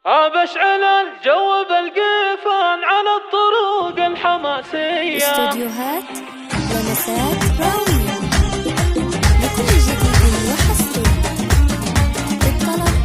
بشعل الجو بالقيفان على الطرق الحماسية. استوديوهات لمسات راوية لكل جديد وحصري. الطلب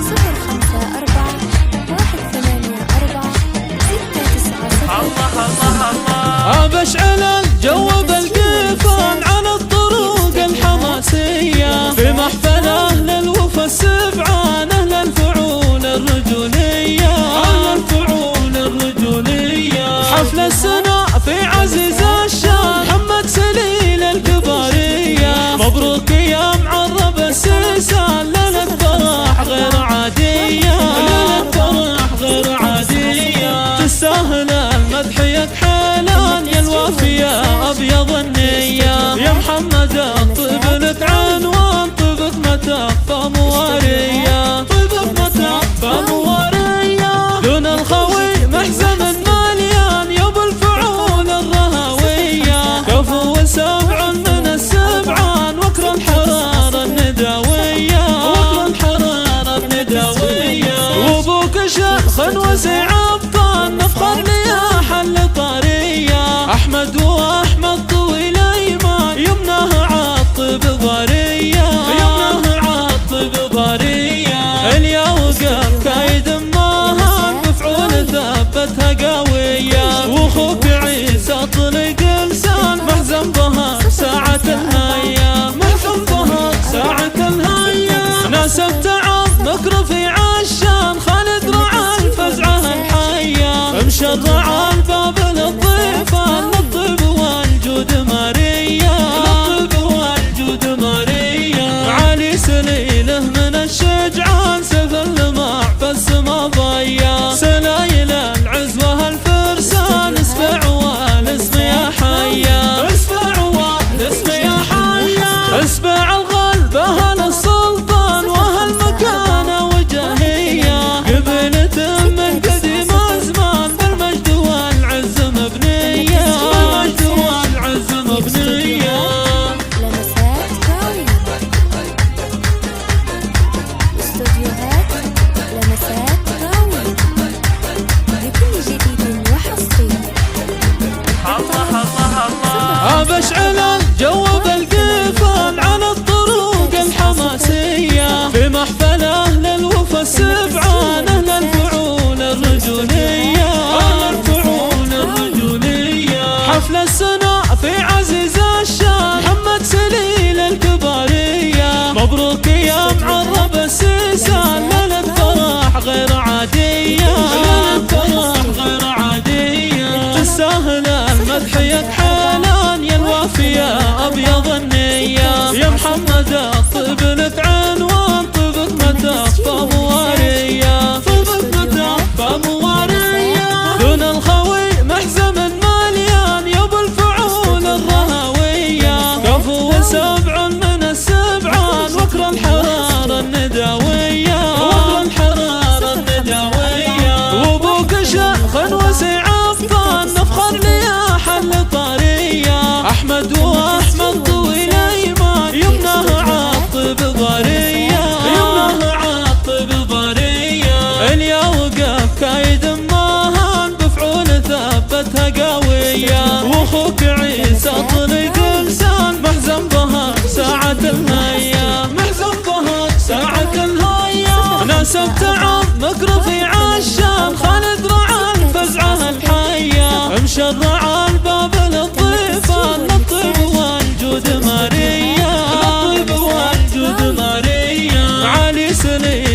054-184-690. بشعل الجو بالقيفان على الطرق الحماسية، في محفله للوفا السبعان أهل الفعول الرجولية، أهل الفعول الرجولية. حفل السنة في عزيز الشان محمد سليل الكبارية. مبروك يا معرب السيسان، ليلة فرح غير عادية، ليلة فرح غير عادية. تستاهل المدح يكحلان يا الوافية أبيض النية. يا محمد الطيب لك عنوان، طيبك ما تخفى موارية، طيبك ما تخفى موارية. دون الخوي محزن مليان يا ابو الفعول الرهوية. كفو سبع من السبعان وكر الحرارة الندوية، وكر الحرارة الندوية. وابوك شيخ وسيع الطان نفخر ليا حل طارية. احمد واحمد طويل ايمان يمناه عالطيب ضرية، يمناه عالطيب ضرية. اليا وقف كايد ماهان بفعول ثبتها قوية. واخوك عيسى طلق لسان محزن بها ساعة الهيا، محزن بها ساعة الهيا. ناسب تعظمك رفيع الشان خالد رعى الفزعة الحية. مشرع الباب للضيفان للطيب والجود مارية، للطيب والجود مارية. علي سليله من الشجعان سيف اللمع فالسما ضيا. سلايل العزوة الفرسان اسفع والاسم يا حيا، اسفع والاسم يا حيا. اسبع الغلب اهل السلطان واهل مكانه وجاهية. قبيلة من قديم الزمان بالمجد والعز مبنية، بالمجد والعز مبنية. لمسات راوية. استوديوهات لمسات راوية لكل جديد وحصري. بشعل الجو بالقيفان على الطرق الحماسية، في محفله للوفا السبعان أهل الفعول الرجولية، أهل الفعول الرجولية. حفل السنة في عزيز الشان محمد سليل الكبارية. مبروك يا معرب السيسان، ليلة فرح غير عادية، ليلة فرح غير عادية. تستاهل المدح يكحلان يا الوافية أبيض النية. يا محمد الطيب لك عنوان، طيبك ما تخفى موارية، طيبك ما تخفى موارية. دون الخوي محزن مليان يا ابو الفعول الرهوية. كفو سبع من السبعان وكر الحرارة الندوية، وكر الحرارة الندوية. وابوك شيخ وسيع الطان نفخر ليا حل طارية. احمد واحمد طويل ايمان يمناه عالطيب ضرية، يمناه عالطيب ضرية. اليا وقف كايد ماهان بفعول ثبتها قوية. واخوك عيسى طلق لسان محزن بها ساعة الهيا، محزن بها ساعة الهيا. ناسب تعظمك رفيع الشان خالد رعى الفزعة الحية. مشرع الباب للضيفان للطيب والجود مارية، للطيب والجود مارية. علي سليل